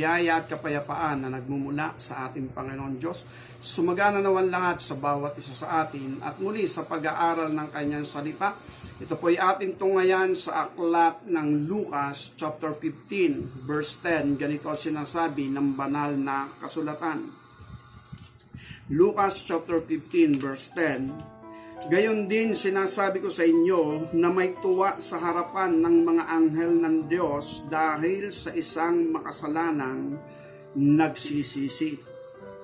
biyaya at kapayapaan na nagmumula sa ating Panginoon Diyos. Sumagana naman lahat sa bawat isa sa atin at muli sa pag-aaral ng kanyang salita. Ito po ay ating tunghayan sa aklat ng Lucas chapter 15 verse 10. Ganito sinasabi ng banal na kasulatan. Lucas chapter 15 verse 10. Gayon din sinasabi ko sa inyo na may tuwa sa harapan ng mga anghel ng Diyos dahil sa isang makasalanang nagsisisi.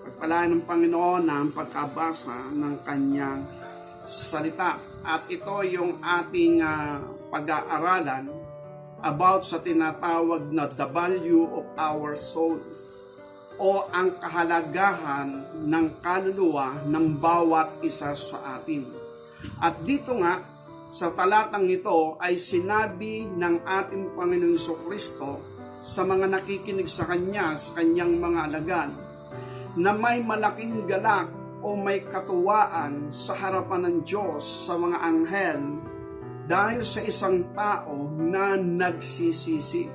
Pagpalaan ng Panginoon ang pagkabasa ng kanyang salita. At ito yung ating pag-aaralan about sa tinatawag na the value of our soul o ang kahalagahan ng kaluluwa ng bawat isa sa atin. At dito nga, sa talatang ito ay sinabi ng ating Panginoon Jesucristo sa mga nakikinig sa Kanya, sa Kanyang mga alagad, na may malaking galak o may katuwaan sa harapan ng Diyos sa mga anghel dahil sa isang tao na nagsisisi.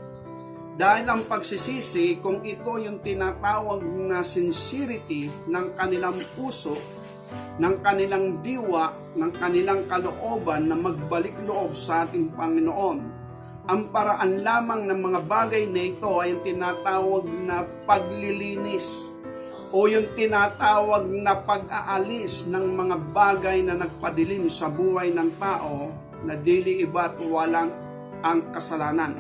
Dahil ang pagsisisi, kung ito yung tinatawag na sincerity ng kanilang puso, ng kanilang diwa, ng kanilang kalooban na magbalik loob sa ating Panginoon. Ang paraan lamang ng mga bagay na ito ay yung tinatawag na paglilinis o yung tinatawag na pag-aalis ng mga bagay na nagpadilim sa buhay ng tao na dili iba at walang ang kasalanan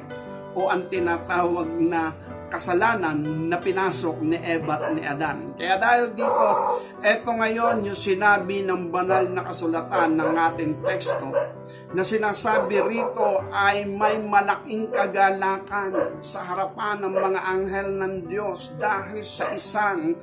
o ang tinatawag na kasalanan na pinasok ni Eva at ni Adan. Kaya dahil dito, eto ngayon yung sinabi ng banal na kasulatan ng ating teksto na sinasabi rito ay may malaking kagalakan sa harapan ng mga anghel ng Diyos dahil sa isang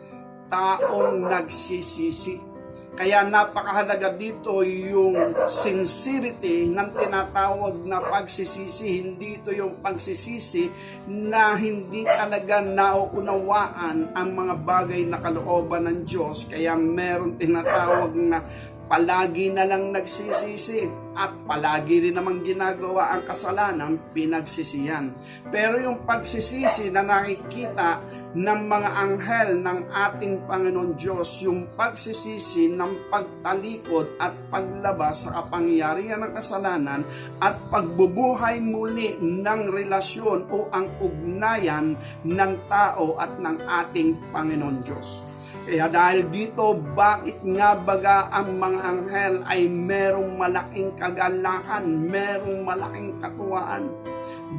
taong nagsisisi. Kaya napakahalaga dito yung sincerity ng tinatawag na pagsisisi. Hindi ito yung pagsisisi na hindi talaga nauunawaan ang mga bagay na kalooban ng Diyos. Kaya meron tinatawag na palagi na lang nagsisisi at palagi rin namang ginagawa ang kasalanan, pinagsisihan. Pero yung pagsisisi na nakikita ng mga anghel ng ating Panginoon Diyos, yung pagsisisi ng pagtalikod at paglabas sa kapangyarihan ng kasalanan at pagbubuhay muli ng relasyon o ang ugnayan ng tao at ng ating Panginoon Diyos. Kaya dahil dito, bakit nga baga ang mga anghel ay merong malaking kagalakan, merong malaking katuwaan?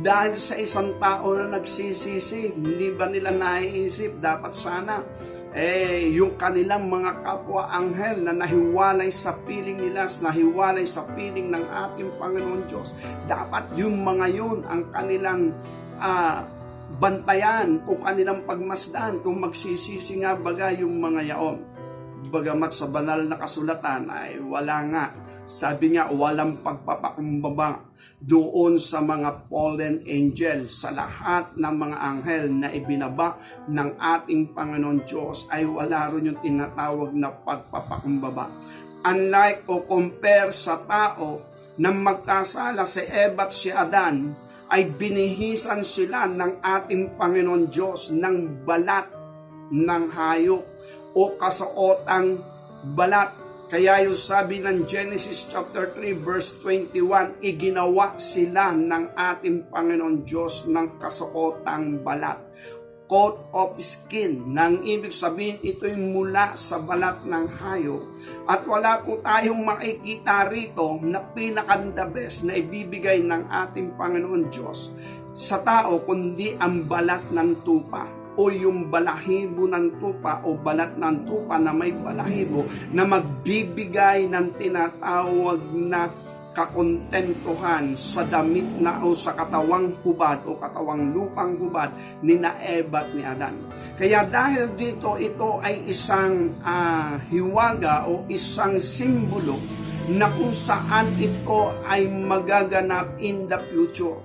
Dahil sa isang tao na nagsisisi, hindi ba nila naiisip, dapat sana yung kanilang mga kapwa anghel na nahiwalay sa piling nila, nahiwalay sa piling ng ating Panginoon Diyos, dapat yung mga yun ang kanilang bantayan o kanilang pagmasdan kung magsisisi nga baga yung mga yaon. Bagamat sa banal na kasulatan ay wala nga. Sabi nga, walang pagpapakumbaba doon sa mga fallen angel. Sa lahat ng mga anghel na ibinaba ng ating Panginoon Diyos ay wala rin yung tinatawag na pagpapakumbaba. Unlike o compare sa tao na magkasala si Eva at si Adan, ay binihisan sila ng ating Panginoon Diyos ng balat ng hayop o kasuotang balat. Kaya yung sabi ng Genesis chapter 3 verse 21, iginawa sila ng ating Panginoon Diyos ng kasuotang balat. Coat of skin, nang ibig sabihin ito'y mula sa balat ng hayop. At wala po tayong makikita rito na pinakandabes na ibibigay ng ating Panginoon Diyos sa tao, kundi ang balat ng tupa o yung balahibo ng tupa o balat ng tupa na may balahibo na magbibigay ng tinatawag na kakontentuhan sa damit na o sa katawang hubad o katawang lupang hubad ni na Eva at ni Adan. Kaya dahil dito, ito ay isang hiwaga o isang simbolo na kung saan ito ay magaganap in the future.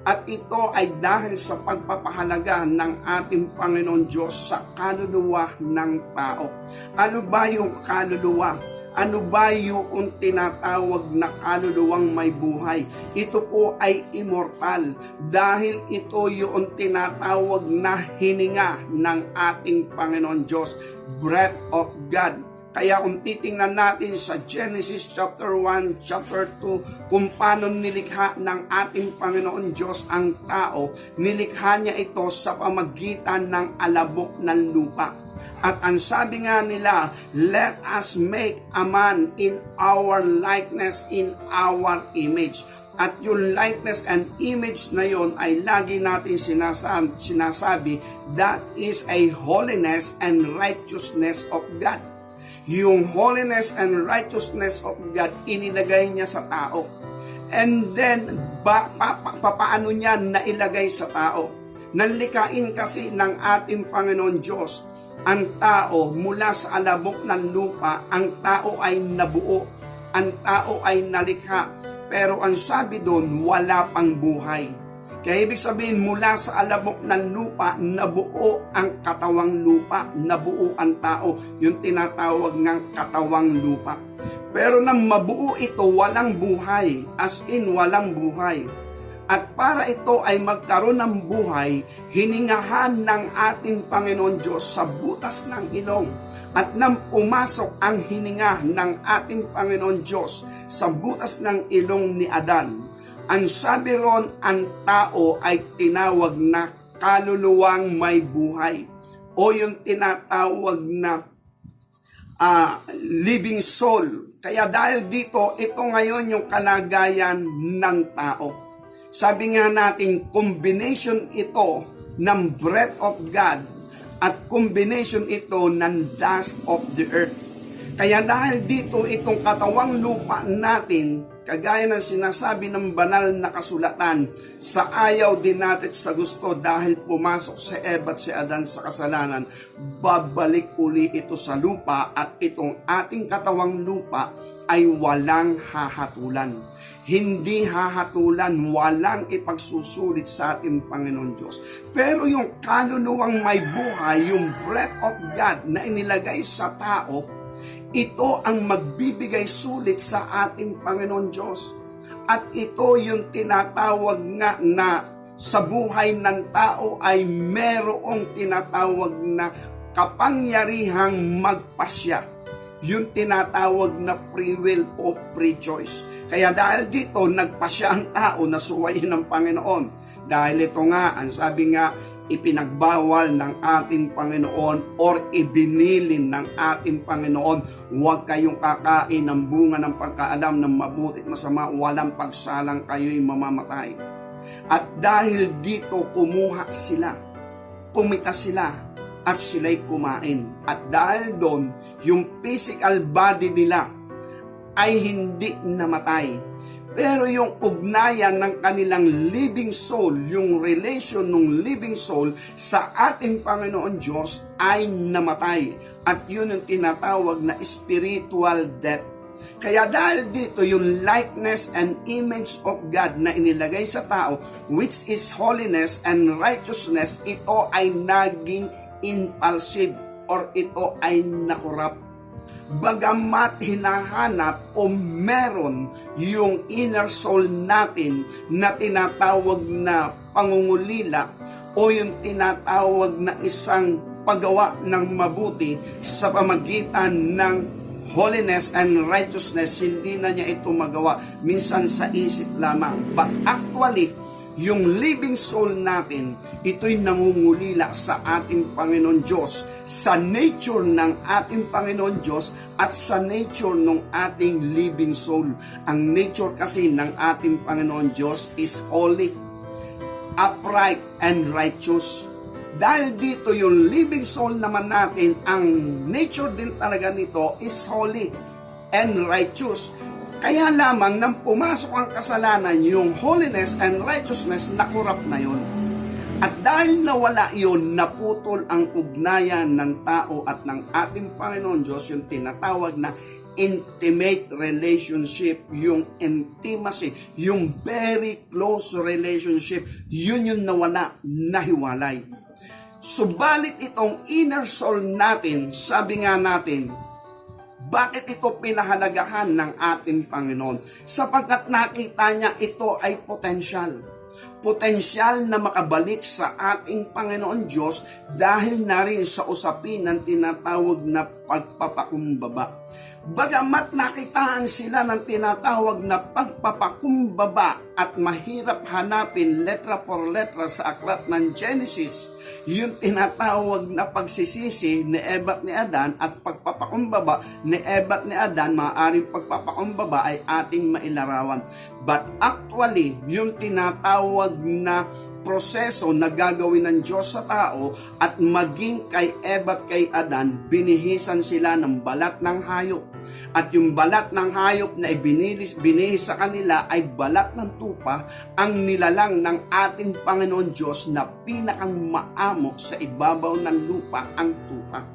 At ito ay dahil sa pagpapahalaga ng ating Panginoon Diyos sa kaluluwa ng tao. Ano ba yung kaluluwa? Ano ba yung tinatawag na kaluluwang may buhay? Ito po ay immortal dahil ito yung tinatawag na hininga ng ating Panginoon Diyos, breath of God. Kaya kung titingnan natin sa Genesis chapter 1, chapter 2, kung paano nilikha ng ating Panginoon Diyos ang tao, nilikha niya ito sa pamagitan ng alabok ng lupa. At ang sabi nga nila, let us make a man in our likeness, in our image. At yung likeness and image na yon ay lagi natin sinasabi, that is a holiness and righteousness of God. Yung holiness and righteousness of God, inilagay niya sa tao. And then, papaano niya nailagay sa tao? Nanlikain kasi ng ating Panginoon Diyos ang tao mula sa alabok ng lupa. Ang tao ay nabuo, ang tao ay nalikha, pero ang sabi doon, wala pang buhay. Kaya ibig sabihin, mula sa alabok ng lupa, nabuo ang katawang lupa, nabuo ang tao, yung tinatawag ng katawang lupa. Pero nang mabuo ito, walang buhay, as in walang buhay. At para ito ay magkaroon ng buhay, hiningahan ng ating Panginoon Diyos sa butas ng ilong. At nang pumasok ang hininga ng ating Panginoon Diyos sa butas ng ilong ni Adan, ang sabi ron, ang tao ay tinawag na kaluluwang may buhay o yung tinatawag na living soul. Kaya dahil dito, ito ngayon yung kalagayan ng tao. Sabi nga natin, combination ito ng breath of God at combination ito ng dust of the earth. Kaya dahil dito, itong katawang lupa natin, kagaya ng sinasabi ng banal na kasulatan, sa ayaw din natin sa gusto dahil pumasok si Eva at si Adan sa kasalanan, babalik uli ito sa lupa at itong ating katawang lupa ay walang hahatulan. Hindi hahatulan, walang ipagsusulit sa ating Panginoon Diyos. Pero yung kaluluwang may buhay, yung breath of God na inilagay sa tao, ito ang magbibigay sulit sa ating Panginoon Diyos. At ito yung tinatawag nga na sa buhay ng tao ay merong tinatawag na kapangyarihang magpasya. Yung tinatawag na free will o free choice. Kaya dahil dito, nagpasya ang tao na suwayin ng Panginoon. Dahil ito nga, ang sabi nga, ipinagbawal ng ating Panginoon or ibinilin ng ating Panginoon, huwag kayong kakain ng bunga ng pagkaalam ng mabuti at masama, walang pagsalang kayo'y mamamatay. At dahil dito, kumuha sila, pumita sila, at sila'y kumain. At dahil doon, yung physical body nila ay hindi namatay. Pero yung ugnayan ng kanilang living soul, yung relation ng living soul sa ating Panginoon Diyos ay namatay. At yun yung tinatawag na spiritual death. Kaya dahil dito, yung likeness and image of God na inilagay sa tao, which is holiness and righteousness, ito ay naging impulsive or ito ay nakurap. Bagamat hinahanap o meron yung inner soul natin na tinatawag na pangungulila o yung tinatawag na isang paggawa ng mabuti sa pamagitan ng holiness and righteousness, hindi na niya ito magawa. Minsan sa isip lamang. But actually, yung living soul natin, ito'y nangungulila sa ating Panginoon Diyos, sa nature ng ating Panginoon Diyos at sa nature ng ating living soul. Ang nature kasi ng ating Panginoon Diyos is holy, upright, and righteous. Dahil dito yung living soul naman natin, ang nature din talaga nito is holy and righteous. Kaya lamang nang pumasok ang kasalanan, yung holiness and righteousness, nakurap na yun. At dahil nawala yun, naputol ang ugnayan ng tao at ng ating Panginoon Diyos, yung tinatawag na intimate relationship, yung intimacy, yung very close relationship, yun yung nawala, nahiwalay. Subalit itong inner soul natin, sabi nga natin, Bakit ito pinahalagahan ng ating Panginoon? Sapagkat nakita niya ito ay potensyal. Potensyal na makabalik sa ating Panginoon Diyos dahil na rin sa usapin ng tinatawag na pagpapakumbaba. Bagamat nakitaan sila ng tinatawag na pagpapakumbaba at mahirap hanapin letra por letra sa aklat ng Genesis, yung tinatawag na pagsisisi ni Eva at ni Adan at pagpapakumbaba ni Eva at ni Adan, maaaring pagpapakumbaba ay ating mailarawan. But actually, yung tinatawag na proseso na gagawin ng Diyos sa tao at maging kay Eva at kay Adan, binihisan sila ng balat ng hayop. At yung balat ng hayop na binihis sa kanila ay balat ng tupa, ang nilalang ng ating Panginoon Diyos na pinakang maamo sa ibabaw ng lupa, ang tupa.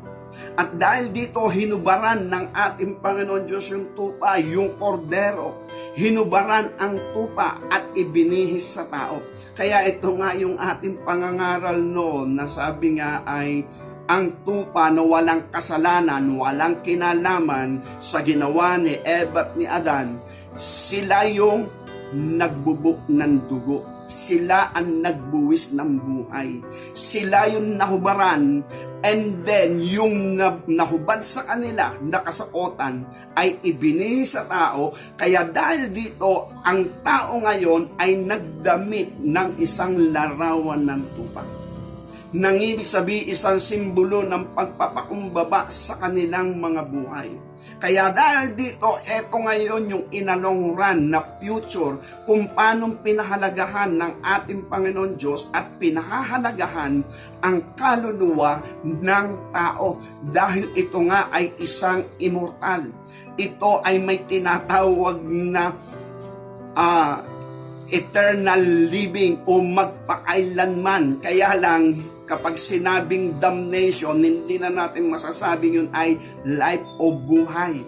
At dahil dito, hinubaran ng ating Panginoon Diyos yung tupa, yung kordero. Hinubaran ang tupa at ibinihis sa tao. Kaya ito nga yung ating pangangaral noon na sabi nga ay ang tupa na walang kasalanan, walang kinalaman sa ginawa ni Eva at ni Adan, sila yung nagbubuk ng dugo. Sila ang nagbuwis ng buhay. Sila yung nahubaran, and then yung nahubad sa kanila, nakasakotan, ay ibinihis sa tao. Kaya dahil dito, ang tao ngayon ay nagdamit ng isang larawan ng tupa. Nang ibig sabihin, isang simbolo ng pagpapakumbaba sa kanilang mga buhay. Kaya dahil dito, eto ngayon yung inalongran na future kung paano pinahalagahan ng ating Panginoon Diyos at pinahahalagahan ang kaluluwa ng tao. Dahil ito nga ay isang immortal. Ito ay may tinatawag na eternal living o magpakailanman. Kaya lang, kapag sinabing damnation, hindi na natin masasabing yun ay life o buhay.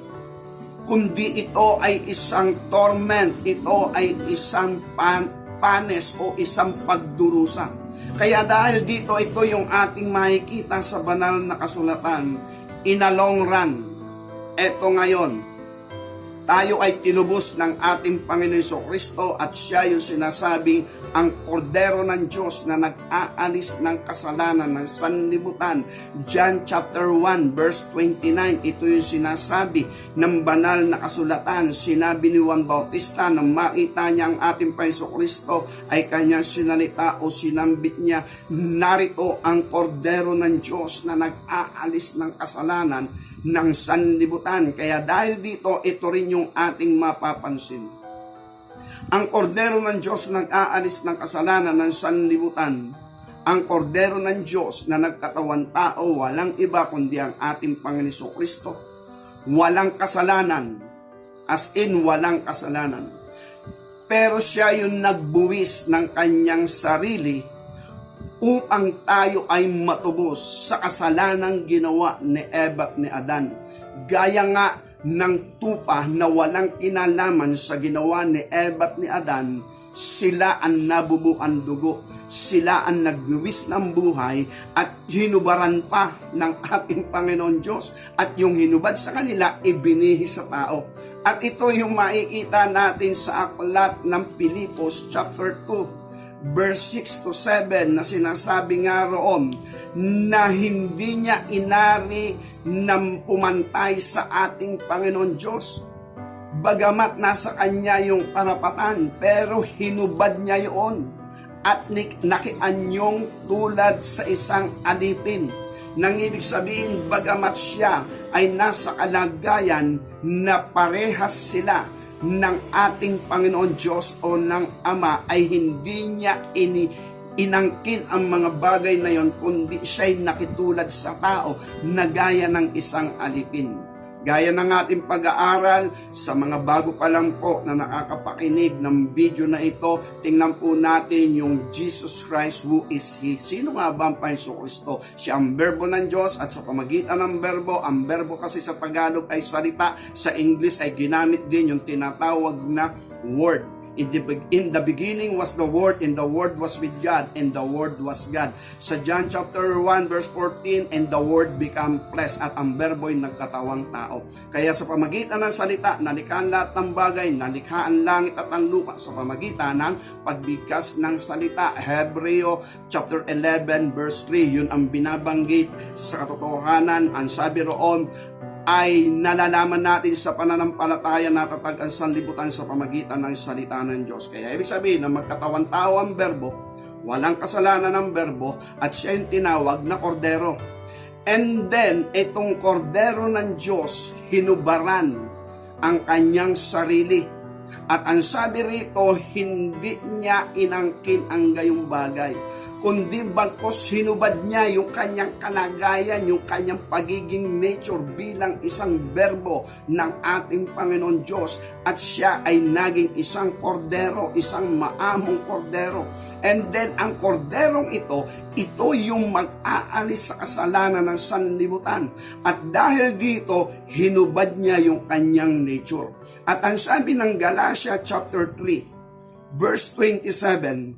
Kundi ito ay isang torment, ito ay isang panes o isang pagdurusa. Kaya dahil dito, ito yung ating makikita sa banal na kasulatan, in a long run. Ito ngayon, tayo ay tinubos ng ating Panginoon Kristo at siya yung sinasabing ang kordero ng Diyos na nag-aalis ng kasalanan ng sanlibutan. John chapter 1 verse 29, ito yung sinasabi ng banal na kasulatan. Sinabi ni Juan Bautista na makita niya ang ating Panginoon Kristo ay kanyang sinalita o sinambit niya, narito ang kordero ng Diyos na nag-aalis ng kasalanan ng sanlibutan. Kaya dahil dito, ito rin yung ating mapapansin. Ang kordero ng Diyos na nag-aalis ng kasalanan ng sanlibutan, ang kordero ng Diyos na nagkatawan tao, walang iba kundi ang ating Panginoon Kristo. Walang kasalanan, as in walang kasalanan. Pero siya yung nagbuwis ng kanyang sarili upang tayo ay matubos sa kasalanang ginawa ni Eva at ni Adan. Gaya nga ng tupa na walang kinalaman sa ginawa ni Eva at ni Adan, sila ang nabubuan dugo. Sila ang nagbuwis ng buhay at hinubaran pa ng ating Panginoon Diyos. At yung hinubad sa kanila, ibinihis sa tao. At ito yung makikita natin sa aklat ng Pilipos chapter 2. Verse 6 to 7 na sinasabi nga roon na hindi niya inari na pumantay sa ating Panginoon Diyos. Bagamat nasa kanya yung karapatan, pero hinubad niya yun at nakianyong tulad sa isang alipin. Nang ibig sabihin, bagamat siya ay nasa kalagayan na parehas sila ng ating Panginoon Diyos o ng Ama, ay hindi niya inangkin ang mga bagay na yon, kundi siya'y nakitulad sa tao na gaya ng isang alipin. Gaya ng ating pag-aaral, sa mga bago pa lang po na nakakapakinig ng video na ito, tingnan po natin yung Jesus Christ, who is He. Sino nga ba ang Panginoon Kristo? Siya ang berbo ng Diyos at sa pamagitan ng berbo, ang berbo kasi sa Tagalog ay salita, sa English ay ginamit din yung tinatawag na word. In the beginning was the Word, and the Word was with God, and the Word was God. Sa John chapter 1 verse 14, and the Word became flesh, at ang berbo'y nagkatawang tao. Kaya sa pamagitan ng salita, nalikha ang lahat ng bagay, nalikha ang langit at ang lupa sa pamagitan ng pagbigkas ng salita. Hebreo chapter 11 verse 3, yun ang binabanggit sa katotohanan. Ang sabi roon ay nalalaman natin sa pananampalataya na tatag ang sanlibutan sa pamagitan ng salita ng Diyos. Kaya ibig sabihin na magkatawan tao ang berbo, walang kasalanan ng berbo, at siya yung tinawag na kordero. And then, itong kordero ng Diyos, hinubaran ang kanyang sarili. At ang sabi rito, hindi niya inangkin ang gayong bagay, kundi bagkos hinubad niya yung kanyang kalagayan, yung kanyang pagiging nature bilang isang berbo ng ating Panginoon Diyos, at siya ay naging isang kordero, isang maamong kordero. And then ang korderong ito yung mag-aalis sa kasalanan ng sanlibutan. At dahil dito, hinubad niya yung kanyang nature. At ang sabi ng Galatia chapter 3, verse 27,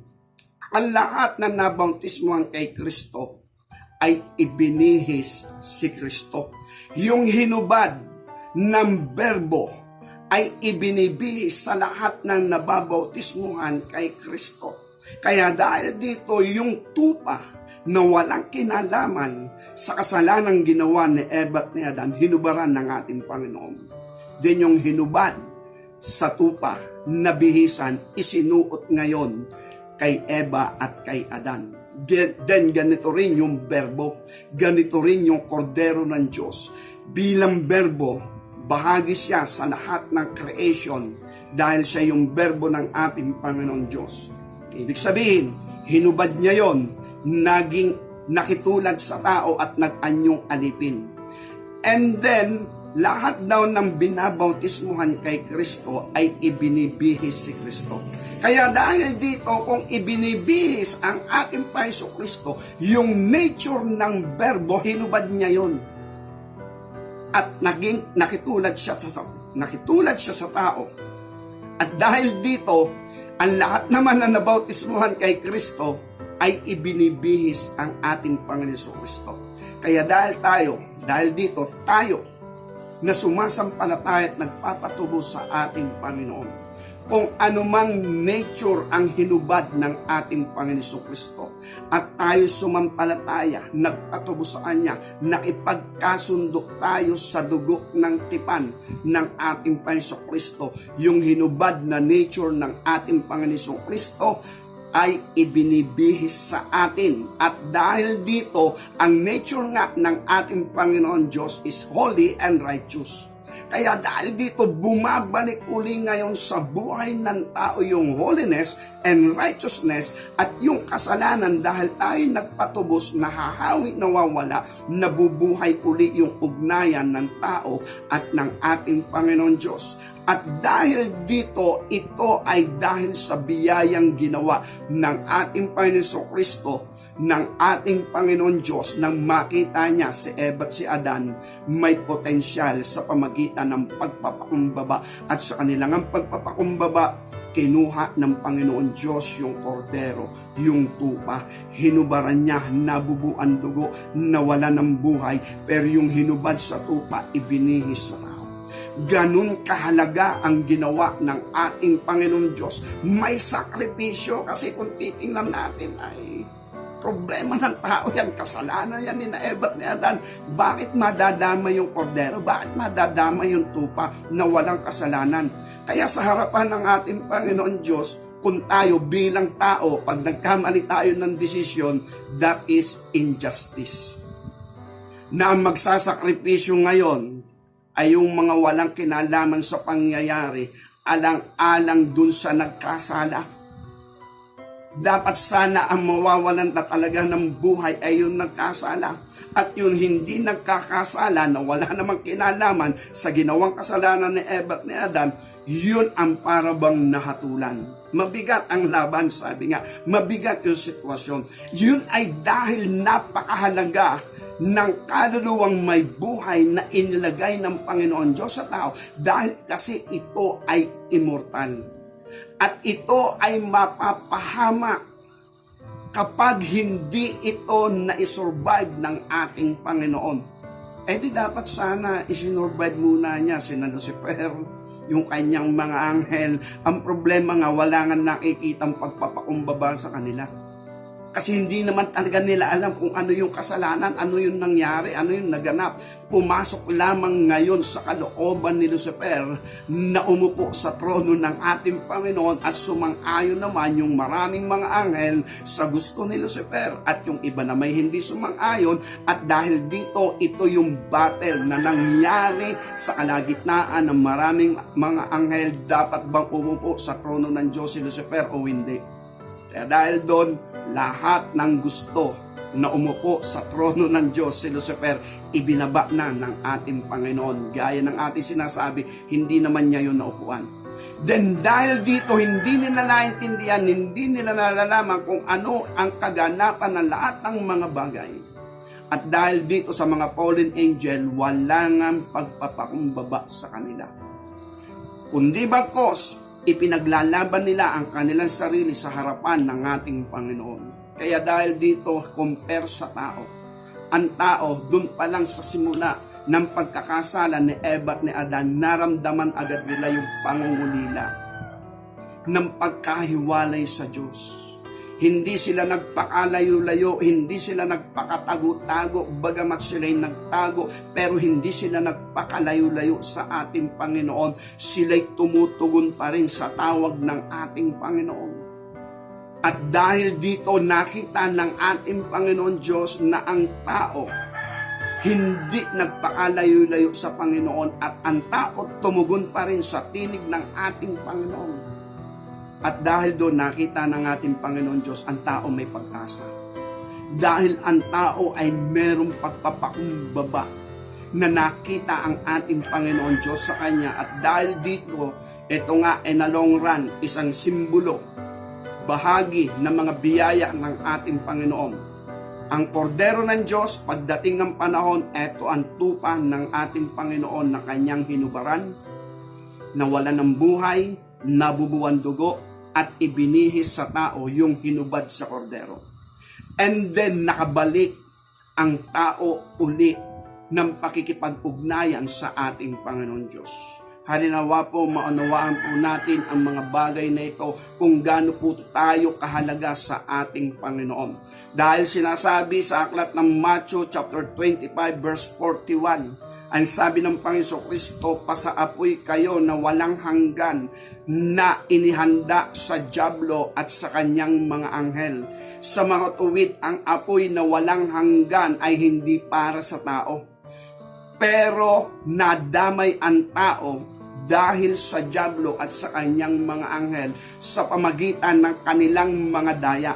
ang lahat na nabautismohan kay Kristo ay ibinihis si Kristo. Yung hinubad ng berbo ay ibinibihis sa lahat ng nababautismohan kay Kristo. Kaya dahil dito, yung tupa na walang kinalaman sa kasalanang ginawa ni Eva at ni Adan, hinubaran ng ating Panginoon. Din yung hinubad sa tupa na bihisan, isinuot ngayon kay Eva at kay Adan. Then ganito rin yung berbo, ganito rin yung kordero ng Diyos. Bilang berbo, bahagi siya sa lahat ng creation dahil siya yung berbo ng ating Panginoon Diyos. Ibig sabihin, hinubad niya yon, naging nakitulad sa tao at nag-anyong alipin. And then, lahat daw ng binabautismuhan kay Kristo ay ibinibihis si Kristo. Kaya dahil dito, kung ibinibihis ang ating Panginoon Kristo, yung nature ng berbo, hinubad niya yon. At naging nakitulad siya sa tao. At dahil dito, ang lahat naman na nabautismuhan kay Kristo ay ibinibihis ang ating Panginoon Kristo. Kaya dahil dito tayo na sumasampalataya at nagpapatubo sa ating Panginoon, kung anumang nature ang hinubad ng ating Panginoon Kristo, at tayo sumampalataya, nagpatubo sa Kanya, nakipagkasundo tayo sa dugo ng tipan ng ating Panginoon Kristo, yung hinubad na nature ng ating Panginoon Kristo ay ibinibihis sa atin. At dahil dito, ang nature nga ng ating Panginoon Diyos is holy and righteous. Kaya dahil dito, bumabalik uli ngayon sa buhay ng tao yung holiness and righteousness, at yung kasalanan dahil tayo nagpatubos, nahahawi, nawawala, nabubuhay uli yung ugnayan ng tao at ng ating Panginoon Diyos. At dahil dito, ito ay dahil sa biyayang ginawa ng ating Panginoon Kristo, ng ating Panginoon Diyos, nang makita niya si Eva at si Adan may potensyal sa pamagitan ng pagpapakumbaba, at sa kanilang pagpapakumbaba, kinuha ng Panginoon Diyos yung kordero, yung tupa, hinubaran niya, nabubuan dugo, nawala ng buhay, pero yung hinubad sa tupa, ibinihis sa tao. Ganun kahalaga ang ginawa ng ating Panginoon Diyos. May sakripisyo, kasi kung titingnan natin ay problema ng tao yan, kasalanan yan ni Eva at ni Adan. Bakit madadama yung kordero? Bakit madadama yung tupa na walang kasalanan? Kaya sa harapan ng ating Panginoon Diyos, kung tayo bilang tao, pag nagkamali tayo ng desisyon, that is injustice. Na ang magsasakripisyo ngayon ay yung mga walang kinalaman sa pangyayari, alang-alang dun sa nagkasala. Dapat sana ang mawawalan na talaga ng buhay ay yung nagkasala. At yung hindi nagkakasala na wala namang kinalaman sa ginawang kasalanan ni Eva at ni Adan, yun ang parabang nahatulan. Mabigat ang laban, sabi nga. Mabigat yung sitwasyon. Yun ay dahil napakahalaga ng kaluluwang may buhay na inilagay ng Panginoon Diyos sa tao, dahil kasi ito ay immortal. At ito ay mapapahamak kapag hindi ito na-survive ng ating Panginoon. Eh di dapat sana isinurvive muna niya si Lucifer, yung kanyang mga anghel. Ang problema nga, wala nga nakikitang pagpapakumbaba sa kanila. Kasi hindi naman talaga nila alam kung ano yung kasalanan, ano yung nangyari, ano yung naganap. Pumasok lamang ngayon sa kalooban ni Lucifer na umupo sa trono ng ating Panginoon at sumang-ayon naman yung maraming mga anghel sa gusto ni Lucifer at yung iba na may hindi sumang-ayon. At dahil dito, ito yung battle na nangyari sa kalagitnaan ng maraming mga anghel. Dapat bang umupo sa trono ng Diyos si Lucifer o hindi? Kaya dahil doon, lahat ng gusto na umupo sa trono ng Diyos si Lucifer, ibinaba na ng ating Panginoon. Gaya ng ating sinasabi, hindi naman niya yun naupuan. Then dahil dito, hindi nila naintindihan, hindi nila nalalaman kung ano ang kaganapan ng lahat ng mga bagay. At dahil dito sa mga fallen angel, wala ngang pagpapakumbaba sa kanila. Kundi bagkos, ipinaglalaban nila ang kanilang sarili sa harapan ng ating Panginoon. Kaya dahil dito, compare sa tao. Ang tao, dun pa lang sa simula ng pagkakasala ni Eva at ni Adan, naramdaman agad nila yung pangungulila ng pagkahiwalay sa Diyos. Hindi sila nagpakalayo-layo, hindi sila nagpakatago-tago, bagamat sila'y nagtago, pero hindi sila nagpakalayo-layo sa ating Panginoon. Sila'y tumutugon pa rin sa tawag ng ating Panginoon. At dahil dito, nakita ng ating Panginoon Diyos na ang tao hindi nagpakalayo-layo sa Panginoon at ang tao tumugon pa rin sa tinig ng ating Panginoon. At dahil doon nakita ng ating Panginoon Diyos, ang tao may pag-asa. Dahil ang tao ay merong pagpapakumbaba na nakita ang ating Panginoon Diyos sa Kanya. At dahil dito, ito nga ay na long run, isang simbolo, bahagi ng mga biyaya ng ating Panginoon. Ang kordero ng Diyos, pagdating ng panahon, ito ang tupa ng ating Panginoon na Kanyang hinubaran, nawala ng buhay, nabubuwan dugo, at ibinihis sa tao yung hinubad sa kordero. And then nakabalik ang tao uli ng pakikipag-ugnayan sa ating Panginoon Diyos. Halinawa po, maunawaan po natin ang mga bagay na ito kung gaano po tayo kahalaga sa ating Panginoon. Dahil sinasabi sa aklat ng Matthew chapter 25 verse 41, ang sabi ng Panginoon Kristo, pasaapoy kayo na walang hanggan na inihanda sa dyablo at sa kanyang mga anghel. Sa mga tuwid, ang apoy na walang hanggan ay hindi para sa tao. Pero nadamay ang tao dahil sa dyablo at sa kanyang mga anghel sa pamagitan ng kanilang mga daya.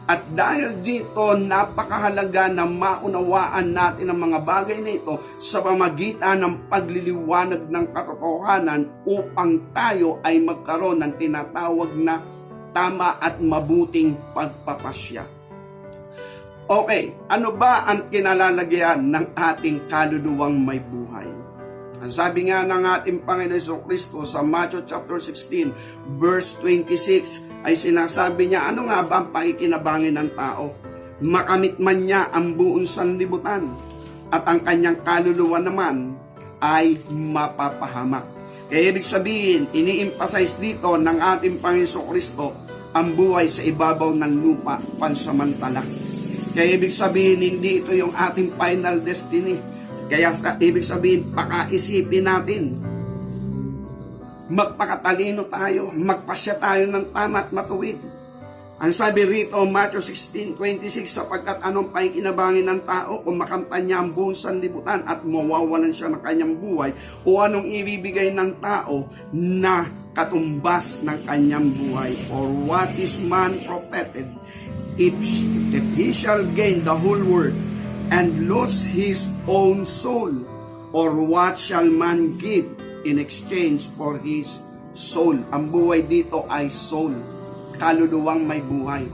At dahil dito, napakahalaga na maunawaan natin ang mga bagay na ito sa pamagitan ng pagliliwanag ng katotohanan upang tayo ay magkaroon ng tinatawag na tama at mabuting pagpapasya. Okay, ano ba ang kinalalagyan ng ating kaluluwang may buhay? Ang sabi nga ng ating Panginoon Kristo sa Matthew chapter 16 verse 26 ay sinasabi niya, ano nga ba ang pakikinabangin ng tao? Makamit man niya ang buong sanlibutan at ang kanyang kaluluwa naman ay mapapahamak. Kaya ibig sabihin, ini-emphasize dito ng ating Panginoon Kristo ang buhay sa ibabaw ng lupa pansamantala. Kaya ibig sabihin, hindi ito yung ating final destiny. Kaya ibig sabihin, pakaisipin natin. Magpakatalino tayo, magpasya tayo ng tama at matuwid. Ang sabi rito, Matthew 16:26, sapagkat anong pakikinabangin ng tao kung makamtan niya ang buong sanlibutan at mawawalan siya ng kanyang buhay, o anong ibibigay ng tao na katumbas ng kanyang buhay? Or what is man profited if he shall gain the whole world and lose his own soul? Or what shall man give in exchange for his soul? Ang buhay dito ay soul, kaluluwang may buhay.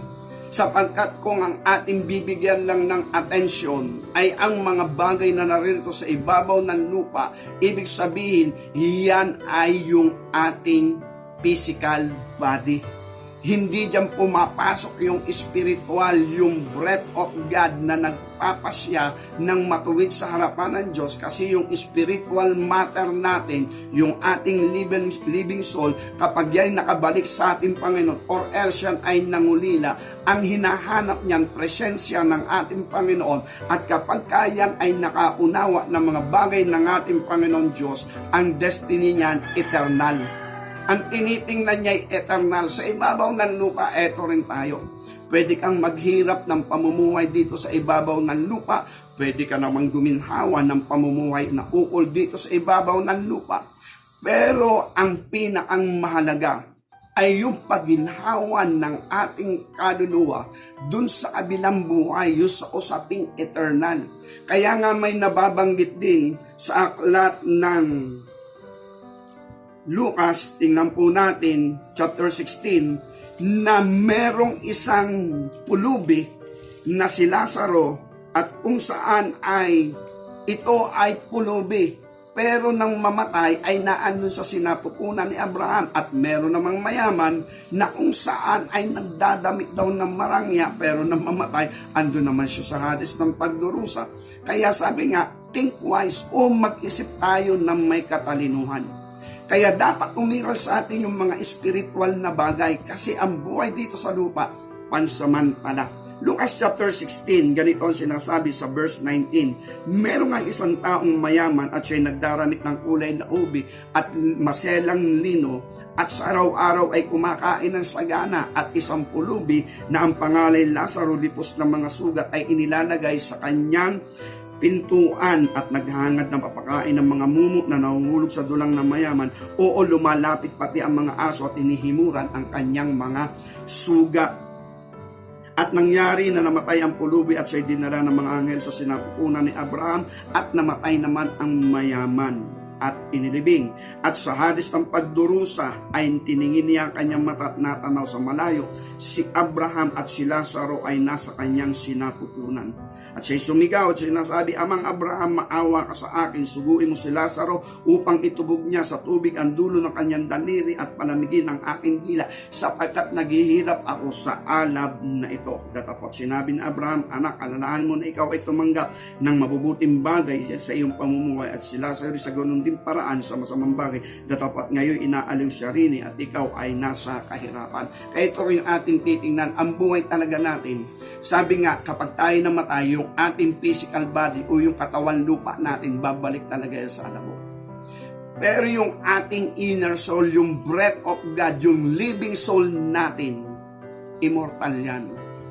Sapagkat kung ang ating bibigyan lang ng atensyon ay ang mga bagay na naririto sa ibabaw ng lupa, ibig sabihin, yan ay yung ating physical body. Hindi diyan pumapasok yung spiritual, yung breath of God na nagpapasya ng matuwid sa harapan ng Diyos, kasi yung spiritual matter natin, yung ating living soul, kapag yan nakabalik sa ating Panginoon or else yan ay nangulila, ang hinahanap niyan presensya ng ating Panginoon, at kapag kayan ay nakaunawa ng mga bagay ng ating Panginoon Diyos, ang destiny niyan eternal. Ang tinitingnan niya ay eternal. Sa ibabaw ng lupa, eto rin tayo. Pwede kang maghirap ng pamumuhay dito sa ibabaw ng lupa. Pwede ka namang guminhawa ng pamumuhay na ukol dito sa ibabaw ng lupa. Pero ang pinakang mahalaga ay yung pagginhawan ng ating kaluluwa dun sa kabilang buhay, yung sa usaping eternal. Kaya nga may nababanggit din sa aklat ng Lucas, tingnan po natin, chapter 16, na merong isang pulubi na si Lazaro, at kung saan ay ito ay pulubi, pero nang mamatay ay naandun sa sinapupunan ni Abraham, at meron namang mayaman na kung saan ay nagdadamit daw ng marangya, pero nang mamatay, andun naman siya sa Hades ng pagdurusa. Kaya sabi nga, think wise, o mag-isip tayo ng may katalinuhan. Kaya dapat umiral sa atin yung mga spiritual na bagay, kasi ang buhay dito sa lupa, pansamantala. Lucas chapter 16, ganito ang sinasabi sa verse 19. Meron nga isang taong mayaman at siya'y nagdaramit ng kulay na ubi at maselang lino, at sa araw-araw ay kumakain ng sagana, at isang pulubi na ang pangalan Lazaro, lipos ng mga sugat, ay inilalagay sa kanyang pintuan, at naghangad ng papakain ng mga mumo na nahuhulog sa dulang ng mayaman. Oo, lumalapit pati ang mga aso at hinihimuran ang kanyang mga sugat. At nangyari na namatay ang pulubi at siya'y dinala ng mga anghel sa sinapupunan ni Abraham, at namatay naman ang mayaman at inilibing. At sa Hades ng pagdurusa ay tiningin niya ang kanyang mata at natanaw sa malayo si Abraham, at si Lazaro ay nasa kanyang sinapupunan. At siya'y sumigaw at sinasabi, Amang Abraham, maawa ka sa akin, suguin mo si Lazaro upang itubog niya sa tubig ang dulo ng kanyang daliri at palamigin ang aking dila, sapagkat naghihirap ako sa alab na ito. Datapot sinabi ni Abraham, Anak, alalahan mo na ikaw ay tumanggap ng mabubuting bagay sa iyong pamumuhay, at si Lazaro sa ganun din paraan sa masamang bagay. Datapot ngayon inaaliw siya rin, at ikaw ay nasa kahirapan. Kaya ito yung ating titingnan, ang buhay talaga natin. Sabi nga, kapag tayo namatay, yung ating physical body o yung katawan lupa natin, babalik talaga yan sa alabo. Pero yung ating inner soul, yung breath of God, yung living soul natin, immortal yan.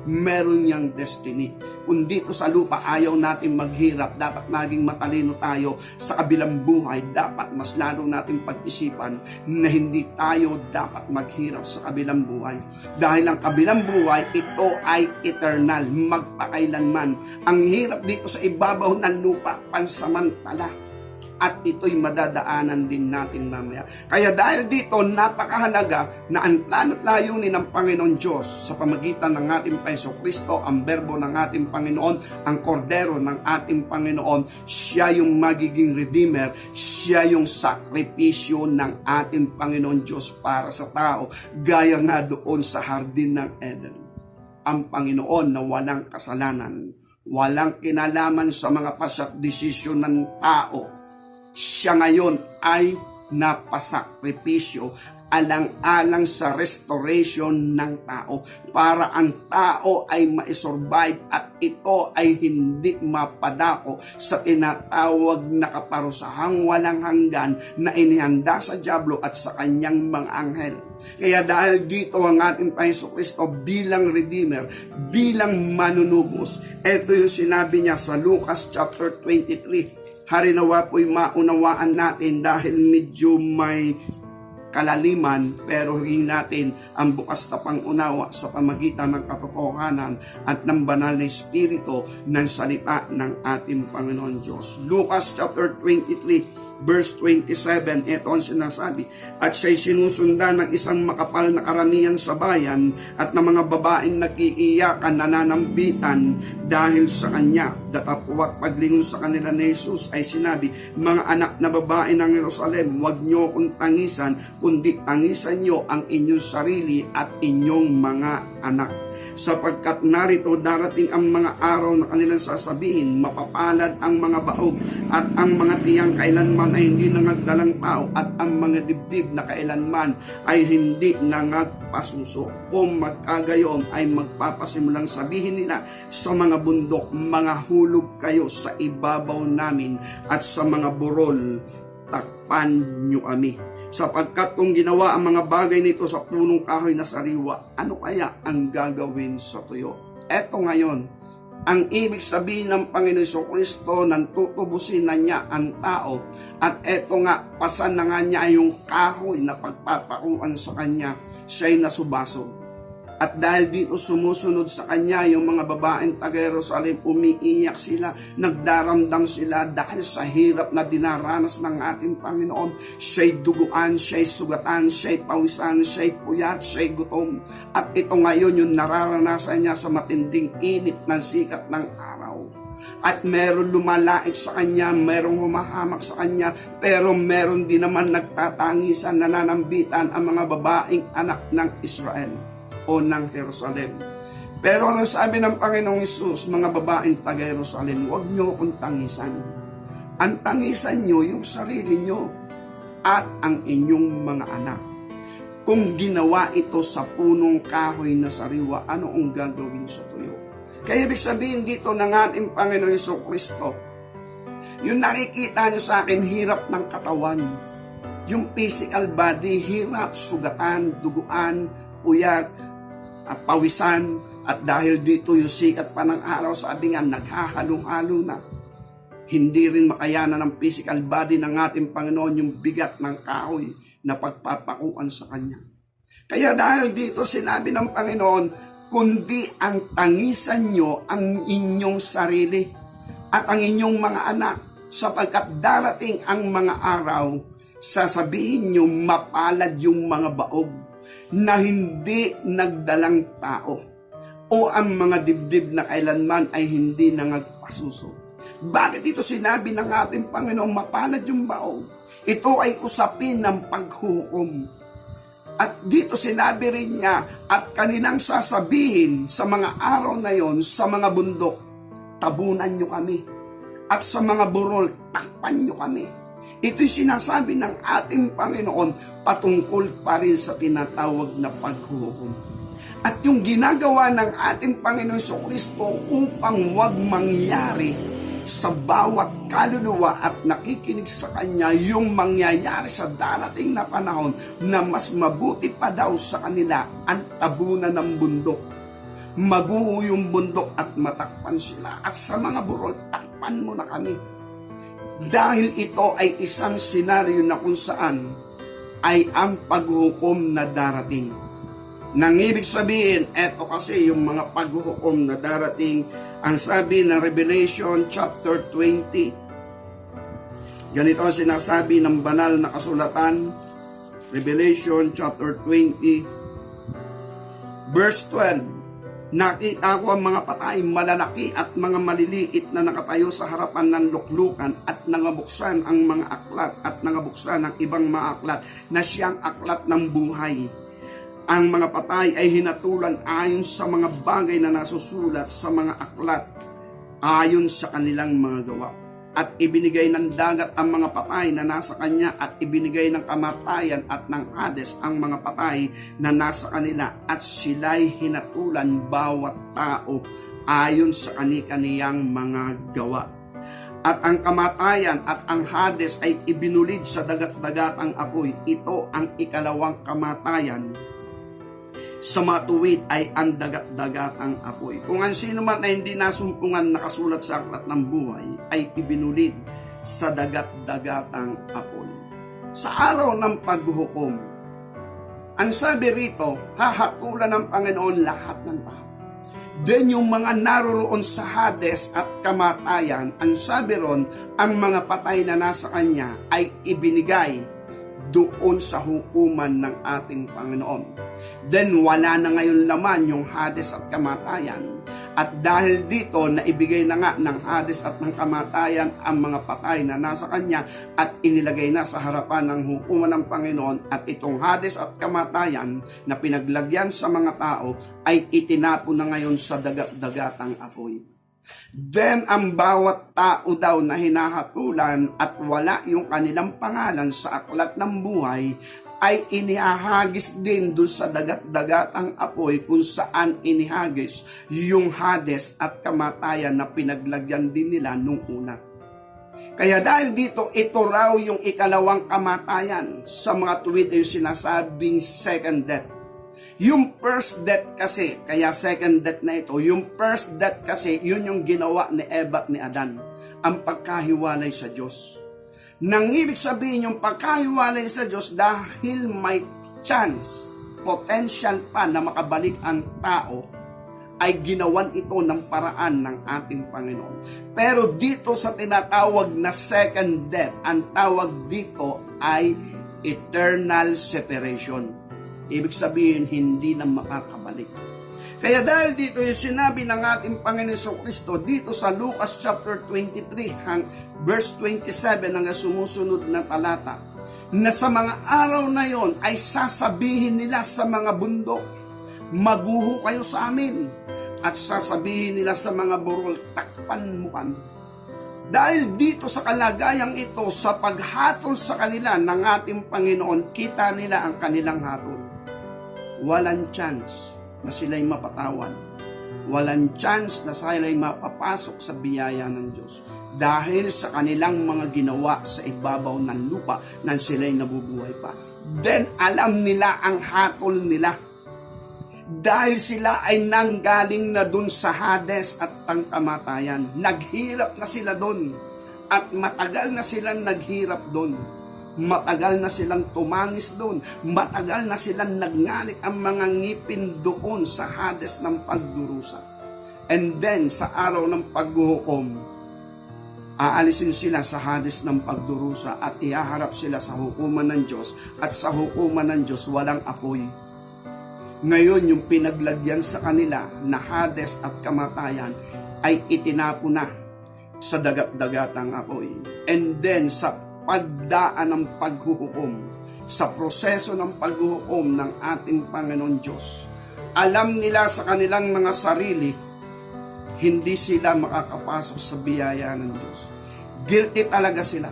Meron niyang destiny. Kung dito sa lupa ayaw natin maghirap, dapat naging matalino tayo sa kabilang buhay. Dapat mas lalo natin pag-isipan na hindi tayo dapat maghirap sa kabilang buhay. Dahil ang kabilang buhay, ito ay eternal, magpakailanman. Ang hirap dito sa ibabaw ng lupa, pansamantala. At ito'y madadaanan din natin mamaya. Kaya dahil dito, napakahalaga na ang plano at layunin ng Panginoon Diyos sa pamagitan ng ating Paiso Kristo, ang berbo ng ating Panginoon, ang kordero ng ating Panginoon, siya yung magiging redeemer, siya yung sakripisyo ng ating Panginoon Diyos para sa tao, gaya nga doon sa Hardin ng Eden. Ang Panginoon na walang kasalanan, walang kinalaman sa mga pasat desisyon ng tao, siya ngayon ay napasakripisyo alang-alang sa restoration ng tao, para ang tao ay ma-survive at ito ay hindi mapadako sa tinatawag na kaparusahang walang hanggan na inihanda sa dyablo at sa kanyang mga anghel. Kaya dahil dito ang ating Panginoon Kristo bilang Redeemer, bilang manunubos, ito yung sinabi niya sa Lucas chapter 23. Harinawa po'y maunawaan natin dahil medyo may kalaliman, pero hingin natin ang bukas na pangunawa sa pamagitan ng katotohanan at ng banal na espiritu ng salita ng ating Panginoon Diyos. Lucas chapter 23, Verse 27, ito ang sinasabi, at siya'y sinusundan ng isang makapal na karamihan sa bayan at ng mga babaeng nag-iiyakan, nananambitan dahil sa kanya. Datapwat paglingon sa kanila ni Jesus ay sinabi, mga anak na babae ng Jerusalem, huwag niyo akong tangisan, kundi tangisan niyo ang inyong sarili at inyong mga anak. Sapagkat narito darating ang mga araw na kanilang sasabihin, mapapalad ang mga baog at ang mga tiyang kailanman ay hindi nangagdalang tao at ang mga dibdib na kailanman ay hindi nangagpasuso. Kung magkagayon ay magpapasimulang sabihin nila sa mga bundok, mga hulog kayo sa ibabaw namin at sa mga burol, takpan nyo kami. Sapagkat kung ginawa ang mga bagay nito sa punong kahoy na sariwa, ano kaya ang gagawin sa tuyo? Eto ngayon, ang ibig sabihin ng Panginoon Jesucristo, nang tutubusin na niya ang tao, at eto nga, pasan na nga niya yung kahoy na pagpapakuan sa kanya, siya'y nasubasog. At dahil dito sumusunod sa kanya yung mga babaeng taga Jerusalem, umiiyak sila, nagdaramdam sila dahil sa hirap na dinaranas ng ating Panginoon. Siya'y duguan, siya'y sugatan, siya'y pawisan, siya'y puyat, siya'y gutom. At ito ngayon yung nararanasan niya sa matinding init ng sikat ng araw. At meron lumalait sa kanya, merong humahamak sa kanya, pero meron din naman nagtatangisan, nananambitan ang mga babaeng anak ng Israel o ng Jerusalem. Pero ano sabi ng Panginoong Hesus, mga babaeng taga Jerusalem, huwag niyo akong tangisan. Ang tangisan niyo yung sarili niyo at ang inyong mga anak. Kung ginawa ito sa punong kahoy na sariwa, ano ang gagawin sa tuyo? Kaya ibig sabihin dito ng ating Panginoong Jesucristo, yung nakikita niyo sa akin, hirap ng katawan. Yung physical body, hirap, sugatan, duguan, puyat, at pawisan, at dahil dito yung sikat pa ng araw, sabi nga, naghahalong-halo na. Hindi rin makayanan ng physical body ng ating Panginoon yung bigat ng kahoy na pagpapakuan sa Kanya. Kaya dahil dito sinabi ng Panginoon, kundi ang tangisan nyo ang inyong sarili at ang inyong mga anak, sapagkat darating ang mga araw, sasabihin nyo mapalad yung mga baog na hindi nagdalang tao o ang mga dibdib na kailanman ay hindi nangagpasuso. Bakit ito sinabi ng ating Panginoong mapalad yung baog? Ito ay usapin ng paghukom. At dito sinabi rin niya, at kanilang sasabihin sa mga araw na yon, sa mga bundok, tabunan nyo kami. At sa mga burol, takpan nyo kami. Ito'y sinasabi ng ating Panginoon patungkol pa rin sa tinatawag na paghuhukom. At yung ginagawa ng ating Panginoon Jesucristo upang wag mangyari sa bawat kaluluwa at nakikinig sa Kanya yung mangyayari sa darating na panahon na mas mabuti pa daw sa kanila ang tabunan ng bundok. Maguho yung bundok at matakpan sila. At sa mga burol, takpan mo na kami. Dahil ito ay isang senaryo na kung saan ay ang paghukom na darating. Nang ibig sabihin, eto kasi yung mga paghukom na darating, ang sabi ng Revelation chapter 20. Ganito ang sinasabi ng banal na kasulatan, Revelation chapter 20, verse 12. Nakita ko ang mga patay, malalaki at mga maliliit na nakatayo sa harapan ng luklukan at nangabuksan ang mga aklat at nangabuksan ang ibang mga aklat na siyang aklat ng buhay. Ang mga patay ay hinatulan ayon sa mga bagay na nasusulat sa mga aklat ayon sa kanilang mga gawa. At ibinigay ng dagat ang mga patay na nasa kanya at ibinigay ng kamatayan at ng Hades ang mga patay na nasa kanila at sila'y hinatulan bawat tao ayon sa kani-kaniyang mga gawa. At ang kamatayan at ang Hades ay ibinulid sa dagat-dagatang apoy. Ito ang ikalawang kamatayan. Sa matuwid ay ang dagat-dagatang apoy. Kung ang sino man ay hindi nasumpungan nakasulat sa aklat ng buhay, ay ibinulid sa dagat-dagatang apoy. Sa araw ng paghuhukom, ang sabi rito, hahatulan ng Panginoon lahat ng tao. Then yung mga naroroon sa Hades at kamatayan, ang sabi ron, ang mga patay na nasa kanya ay ibinigay doon sa hukuman ng ating Panginoon. Then wala na ngayon laman yung Hades at kamatayan. At dahil dito, naibigay na nga ng Hades at ng kamatayan ang mga patay na nasa kanya at inilagay na sa harapan ng hukuman ng Panginoon, at itong Hades at kamatayan na pinaglagyan sa mga tao ay itinapon na ngayon sa dagat-dagatang apoy. Then ang bawat tao daw na hinahatulan at wala yung kanilang pangalan sa aklat ng buhay ay inihahagis din doon sa dagat-dagatang apoy kung saan inihagis yung Hades at kamatayan na pinaglagyan din nila nung una. Kaya dahil dito, ito raw yung ikalawang kamatayan. Sa mga tuwid ay sinasabing second death. Yung first death kasi, kaya second death na ito, yung first death kasi, yun yung ginawa ni Eva at ni Adan, ang pagkahiwalay sa Diyos. Nang ibig sabihin yung pagkahiwalay sa Diyos dahil may chance, potential pa na makabalik ang tao, ay ginawan ito ng paraan ng ating Panginoon. Pero dito sa tinatawag na second death, ang tawag dito ay eternal separation. Ibig sabihin, hindi na makakabalik. Kaya dahil dito yung sinabi ng ating Panginoon Kristo dito sa Lucas chapter 23 verse 27 hanggang sumusunod na talata, na sa mga araw na yon ay sasabihin nila sa mga bundok, maguho kayo sa amin, at sasabihin nila sa mga burol, takpan mo kami. Dahil dito sa kalagayang ito, sa paghatol sa kanila ng ating Panginoon, kita nila ang kanilang hatol. Walang chance na sila'y mapatawan. Walang chance na sila'y mapapasok sa biyaya ng Diyos. Dahil sa kanilang mga ginawa sa ibabaw ng lupa nang sila'y nabubuhay pa. Then alam nila ang hatol nila. Dahil sila ay nanggaling na dun sa Hades at ang kamatayan. Naghirap na sila dun. At matagal na silang naghirap dun. Matagal na silang tumangis doon. Matagal na silang nagngalit ang mga ngipin doon sa Hades ng pagdurusa. And then, sa araw ng paghuhukom, aalisin sila sa Hades ng pagdurusa at ihaharap sila sa hukuman ng Diyos. At sa hukuman ng Diyos, walang apoy. Ngayon, yung pinaglagyan sa kanila na Hades at kamatayan ay itinapo na sa dagat-dagatang apoy. And then, sa pagdaan ng paghuhukom, sa proseso ng paghuhukom ng ating Panginoon Diyos, alam nila sa kanilang mga sarili, hindi sila makakapasok sa biyaya ng Diyos. Guilty talaga sila.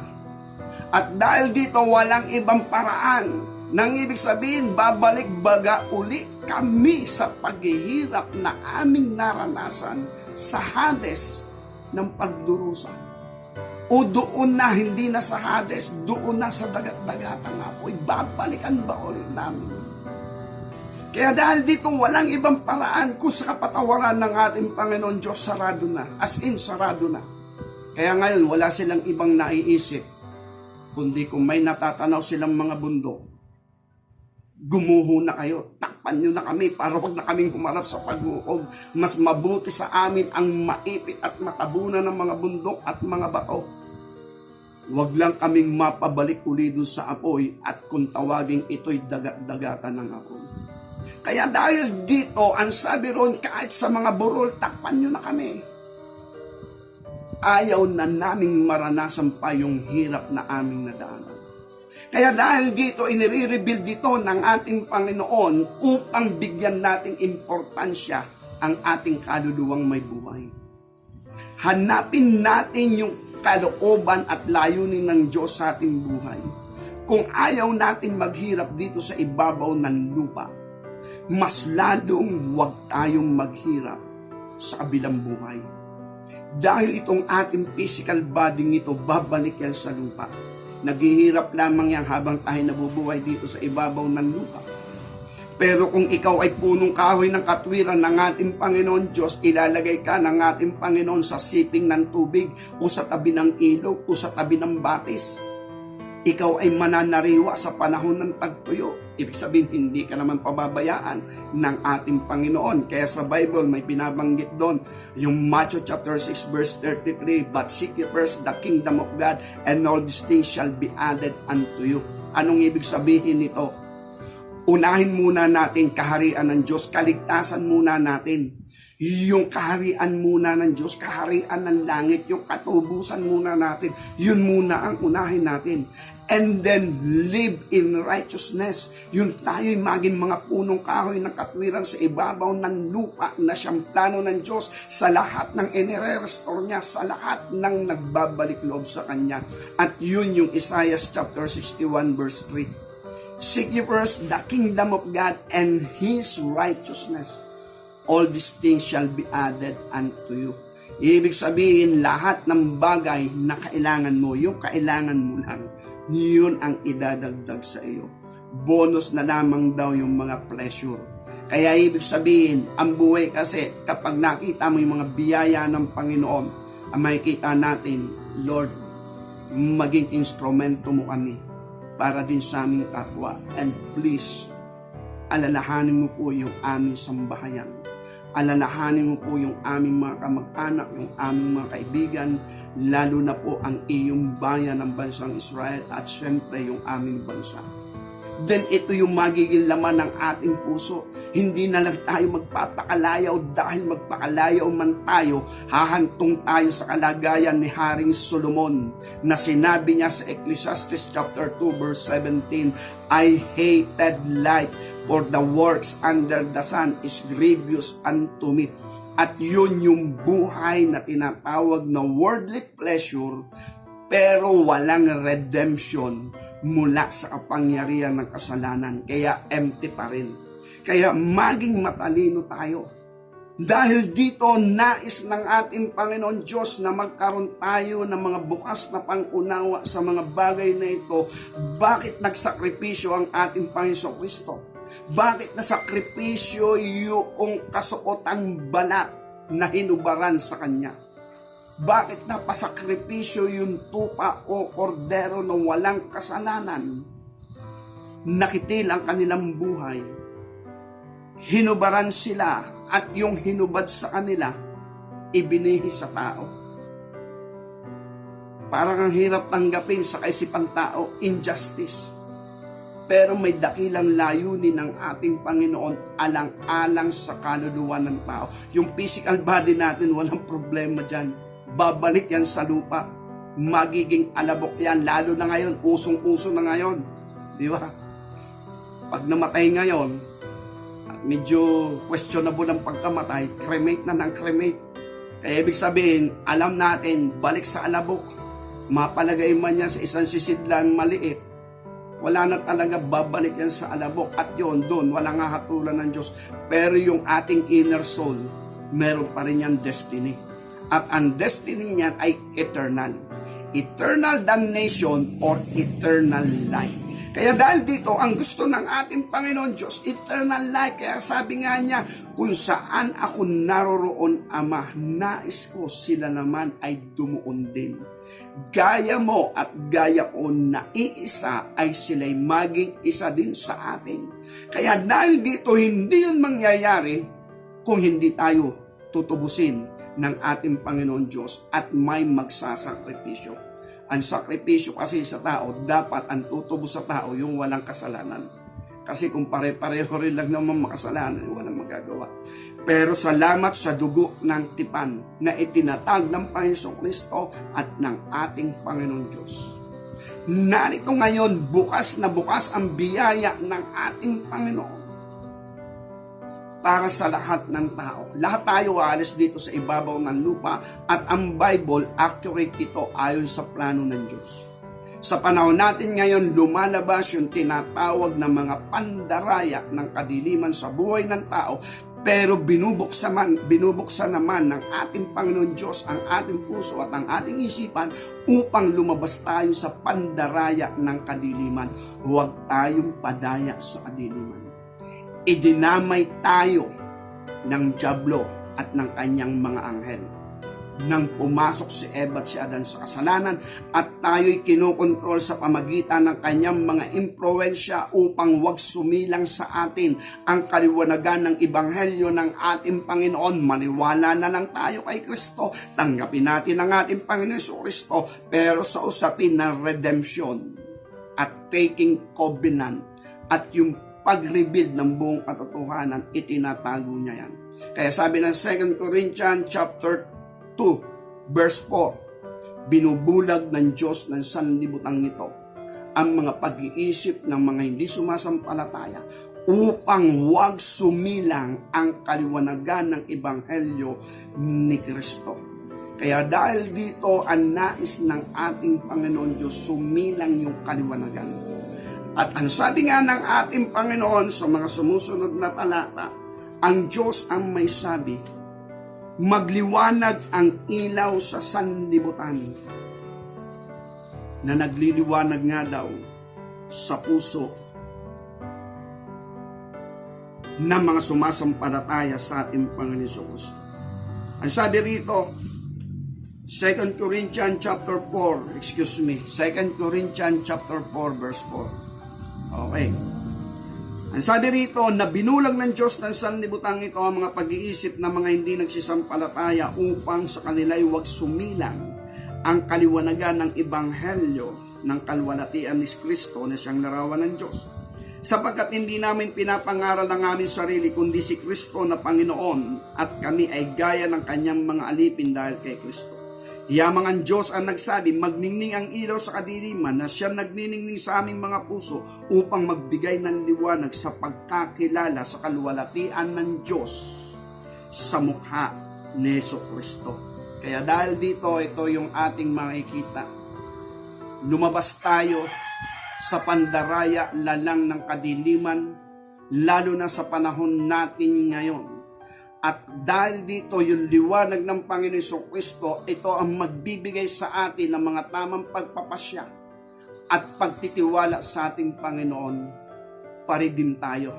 At dahil dito, walang ibang paraan. Nang ibig sabihin, babalik baga uli kami sa paghihirap na aming naranasan sa Hades ng pagdurusa. O doon na, hindi na sa Hades, doon na sa dagat-dagatang apoy, babalikan ba ulit namin? Kaya dahil dito, walang ibang paraan kung sa kapatawaran ng ating Panginoon Diyos, sarado na. As in, sarado na. Kaya ngayon, wala silang ibang naiisip, kundi kung may natatanaw silang mga bundok, gumuho na kayo, takpan nyo na kami para wag na kaming humarap sa paghukom. Mas mabuti sa amin ang maipit at matabunan ng mga bundok at mga bato. Wag lang kaming mapabalik uli doon sa apoy, at kung tawagin ito'y dagat-dagatan ng apoy. Kaya dahil dito, ang sabi ron, kahit sa mga burol, takpan nyo na kami. Ayaw na naming maranasan pa yung hirap na aming nadaanan. Kaya dahil dito, inire-reveal dito ng ating Panginoon upang bigyan nating importansya ang ating kaluluwang may buhay. Hanapin natin yung kalooban at layunin ng Diyos sa ating buhay. Kung ayaw natin maghirap dito sa ibabaw ng lupa, mas ladong huwag tayong maghirap sa kabilang buhay. Dahil itong ating physical body ito, babalik yan sa lupa. Naghihirap lamang yan habang tayo nabubuhay dito sa ibabaw ng lupa. Pero kung ikaw ay punong kahoy ng katwiran ng ating Panginoon Diyos, ilalagay ka ng ating Panginoon sa siping ng tubig o sa tabi ng ilog o sa tabi ng batis. Ikaw ay mananariwa sa panahon ng tagtuyo. Ibig sabihin, hindi ka naman pababayaan ng ating Panginoon. Kaya sa Bible, may binabanggit doon, yung Matthew chapter 6 verse 33, "But seek ye first the kingdom of God, and all these things shall be added unto you." Anong ibig sabihin nito? Unahin muna natin kaharian ng Diyos, kaligtasan muna natin. Yung kaharian muna ng Diyos, kaharian ng langit, yung katubusan muna natin, yun muna ang unahin natin. And then live in righteousness. Yun tayo'y maging mga punong kahoy ng katwiran sa ibabaw ng lupa na siyang plano ng Diyos sa lahat ng inire-restore niya, sa lahat ng nagbabalik loob sa Kanya. At yun yung Isaiah chapter 61 verse 3. "Seek ye first the kingdom of God and His righteousness. All these things shall be added unto you." Ibig sabihin, lahat ng bagay na kailangan mo, yung kailangan mo lang, yun ang idadagdag sa iyo. Bonus na lamang daw yung mga pleasure. Kaya ibig sabihin, ang buhay kasi, kapag nakita mo yung mga biyaya ng Panginoon, ang makikita natin, Lord, maging instrumento mo kami para din sa aming kapwa. And please, alalahanin mo po yung aming sambahayan. Alalahanin mo po yung aming mga kamag-anak, yung aming mga kaibigan, lalo na po ang iyong bayan ng bansang Israel at syempre yung aming bansa. Then ito yung magiging laman ng ating puso. Hindi na lang tayo magpapakalayaw dahil magpakalayaw man tayo, hahantong tayo sa kalagayan ni Haring Solomon na sinabi niya sa Ecclesiastes chapter 2 verse 17, "I hated life, for the works under the sun is grievous unto me." At yun yung buhay na tinatawag na worldly pleasure, pero walang redemption mula sa kapangyarihan ng kasalanan. Kaya empty pa rin. Kaya maging matalino tayo. Dahil dito, nais ng ating Panginoon Diyos na magkaroon tayo ng mga bukas na pangunawa sa mga bagay na ito. Bakit nagsakripisyo ang ating Panginoon Kristo? Bakit nasakripisyo yung kasuotang balat na hinubaran sa Kanya? Bakit napasakripisyo yung tupa o kordero na walang kasalanan? Nakitil ang kanilang buhay. Hinubaran sila at yung hinubad sa kanila, ibinihi sa tao. Parang ang hirap tanggapin sa kaisipang tao, injustice. Pero may dakilang layunin ng ating Panginoon alang-alang sa kaluluwa ng tao. Yung physical body natin, walang problema dyan. Babalik yan sa lupa. Magiging alabok yan. Lalo na ngayon, usong-uso na ngayon. Di ba? Pag namatay ngayon, at medyo questionable ang pagkamatay, cremate na ng cremate. Kaya ibig sabihin, alam natin, balik sa alabok. Mapalagay man yan sa isang sisidlan maliit, wala na talaga, babalik yan sa alabok. At yun, doon, walang hahatulan ng Diyos. Pero yung ating inner soul, meron pa rin yan destiny. At ang destiny niyan ay eternal. Eternal damnation or eternal life. Kaya dahil dito, ang gusto ng ating Panginoon Diyos, eternal life. Kaya sabi nga niya, kung saan ako naroroon, Ama, nais ko sila naman ay dumuon din. Gaya mo at gaya ko na iisa ay sila'y maging isa din sa atin. Kaya dahil dito, hindi yun mangyayari kung hindi tayo tutubusin ng ating Panginoon Diyos at may magsasakripisyo. Ang sakripisyo kasi sa tao, dapat ang tutubo sa tao yung walang kasalanan. Kasi kung pare-pareho rin lang naman makasalanan, walang magagawa. Pero salamat sa dugo ng tipan na itinatag ng Panginoon Kristo at ng ating Panginoon Diyos. Narito ngayon, bukas na bukas ang biyaya ng ating Panginoon para sa lahat ng tao. Lahat tayo aalis dito sa ibabaw ng lupa at ang Bible, accurate ito ayon sa plano ng Diyos. Sa panahon natin ngayon, lumalabas yung tinatawag na mga pandaraya ng kadiliman sa buhay ng tao, pero binubuksan naman ng ating Panginoon Diyos ang ating puso at ang ating isipan upang lumabas tayo sa pandaraya ng kadiliman. Huwag tayong padaya sa kadiliman. Idinamay tayo ng dyablo at ng kanyang mga anghel. nang pumasok si Eva at si Adan sa kasalanan at tayo'y kinokontrol sa pamagitan ng kanyang mga impluensya upang wag sumilang sa atin ang kaliwanagan ng Ebanghelyo ng ating Panginoon. Maniwala na lang tayo kay Kristo, tanggapin natin ang ating Panginoon Kristo, pero sa usapin ng redemption at taking covenant at yung pag-rebuild ng buong katotohanan, itinatago niya yan. Kaya sabi ng 2 Corinthians chapter 2, verse 4, binubulag ng Diyos ng sanlibutan nito ang mga pag-iisip ng mga hindi sumasampalataya upang huwag sumilang ang kaliwanagan ng Ebanghelyo ni Kristo. Kaya dahil dito ang nais ng ating Panginoon Diyos, sumilang yung kaliwanagan. At ang sabi nga ng ating Panginoon sa mga sumusunod na talata, ang Diyos ang may sabi, magliwanag ang ilaw sa sanlibutan na nagliliwanag nga daw sa puso ng mga sumasampalataya sa ating Panginoon Kristo. Ang sabi rito, 2 Corinthians chapter 4, 2 Corinthians chapter 4 verse 4. Okay. Ang sabi rito, na binulag ng Diyos ng sanlibutan ito ang mga pag-iisip ng mga hindi nagsisampalataya upang sa kanila'y huwag sumilang ang kaliwanagan ng Ebanghelyo ng kalwalatian ni Kristo na siyang larawan ng Diyos. Sapagkat hindi namin pinapangaral ang aming sarili kundi si Kristo na Panginoon at kami ay gaya ng kanyang mga alipin dahil kay Kristo. Yamang ang Diyos ang nagsabi, magningning ang ilaw sa kadiliman na siya nagniningning sa aming mga puso upang magbigay ng liwanag sa pagkakilala sa kaluwalhatian ng Diyos sa mukha ni Jesucristo. Kaya dahil dito, ito yung ating makikita. Lumabas tayo sa pandaraya lalang ng kadiliman, lalo na sa panahon natin ngayon. At dahil dito, yung liwanag ng Panginoon Jesucristo, ito ang magbibigay sa atin ng mga tamang pagpapasya at pagtitiwala sa ating Panginoon. Paridim tayo,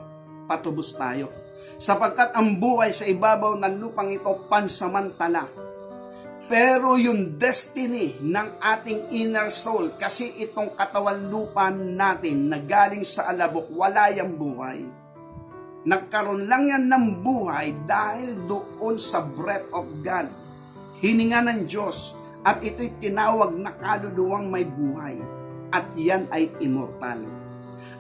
patubos tayo. Sapagkat ang buhay sa ibabaw ng lupang ito pansamantala. Pero yung destiny ng ating inner soul, kasi itong katawan lupa natin na galing sa alabok, wala yung buhay. Nagkaroon lang yan ng buhay dahil doon sa breath of God. Hininga ng Diyos at ito'y tinawag na kaluluwang may buhay. At yan ay immortal.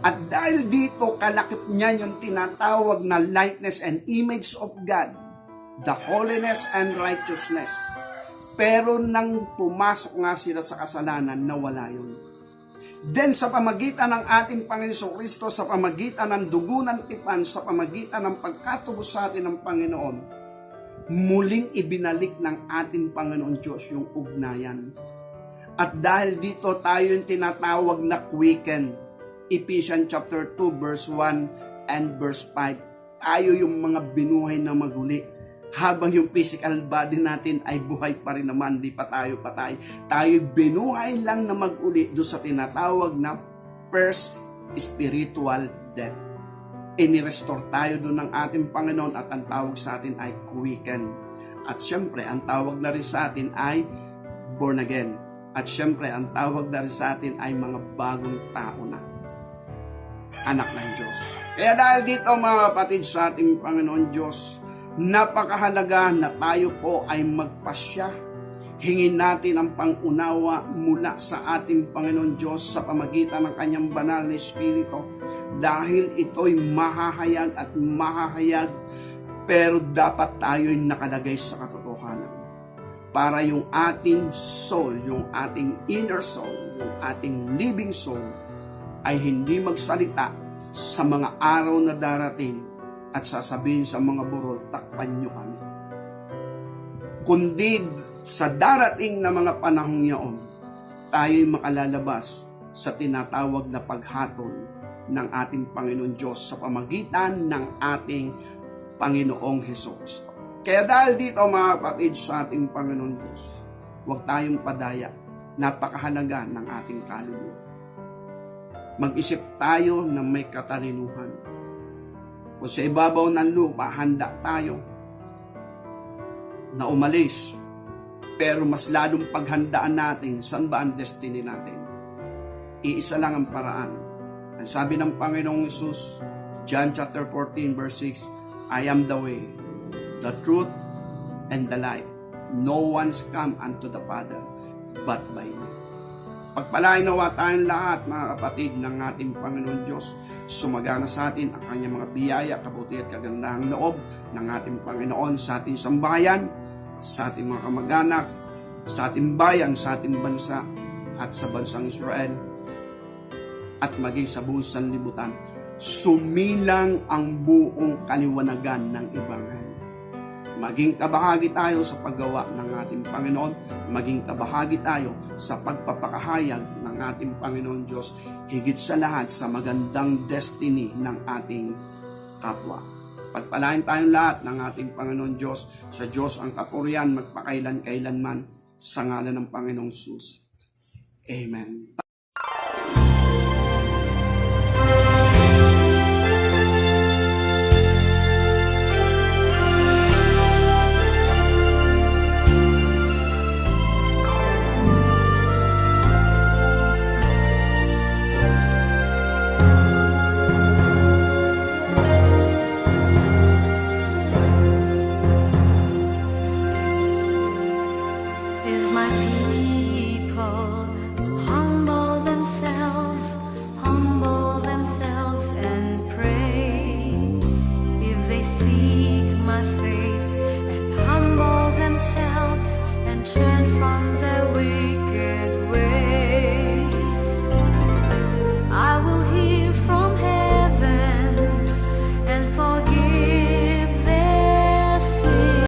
At dahil dito, kalakip niya yung tinatawag na likeness and image of God, the holiness and righteousness. Pero nang pumasok nga sila sa kasalanan, nawala yun. Then sa pamagitan ng ating Panginoon Kristo, sa pamagitan ng dugo ng tipan, sa pamagitan ng pagkatubos sa atin ng Panginoon, muling ibinalik ng ating Panginoon Diyos yung ugnayan. At dahil dito tayo yung tinatawag na quicken. Ephesians chapter 2 verse 1 and verse 5. Tayo yung mga binuhay na maguli. Habang yung physical body natin ay buhay pa rin naman, di pa tayo patay. Tayo binuhay lang na mag-uli doon sa tinatawag na first spiritual death. Inirestore tayo doon ng ating Panginoon at ang tawag sa atin ay quicken. At syempre, ang tawag na rin sa atin ay born again. At syempre, ang tawag na rin sa atin ay mga bagong tao na. Anak ng Diyos. Kaya dahil dito mga kapatid sa ating Panginoon Diyos, napakahalaga na tayo po ay magpasya. Hingin natin ang pangunawa mula sa ating Panginoon Diyos sa pamagitan ng kanyang banal na Espiritu. Dahil ito'y mahahayag at mahahayag, pero dapat tayo'y nakalagay sa katotohanan. Para yung ating soul, yung ating inner soul, yung ating living soul, ay hindi magsalita sa mga araw na darating at sasabihin sa mga burol, takpan nyo kami. Kundi sa darating na mga panahong yaon, tayo'y makalalabas sa tinatawag na paghatol ng ating Panginoon Diyos sa pamagitan ng ating Panginoong Jesucristo. Kaya dahil dito mga kapatid sa ating Panginoon Diyos, huwag tayong padaya. Napakahalaga ng ating kaluluwa. Mag-isip tayo na may katalinuhan. Kung sa ibabaw ng lupa, handa tayo na umalis Pero mas lalong paghandaan natin saan ba ang destiny natin. Iisa lang ang paraan. Ang sabi ng Panginoong Hesus, John chapter 14 verse 6, I am the way, the truth, and the life. No one's come unto the Father but by me. Pagpalain nawa tayong lahat, mga kapatid, ng ating Panginoon Diyos. Sumagana sa atin ang kanyang mga biyaya, kabuti at kagandahang loob ng ating Panginoon sa ating sambayan, sa ating mga kamag-anak, sa ating bayan, sa ating bansa, at sa bansang Israel, at maging sa buong sanlibutan. Sumilang ang buong kaliwanagan ng Ebanghelyo. Maging kabahagi tayo sa paggawa ng ating Panginoon, maging kabahagi tayo sa pagpapakahayag ng ating Panginoon Diyos, higit sa lahat sa magandang destiny ng ating kapwa. Pagpalain tayong lahat ng ating Panginoon Diyos. Sa Diyos ang kapurihan magpakailan-kailanman, sa ngalan ng Panginoong Hesus. Amen.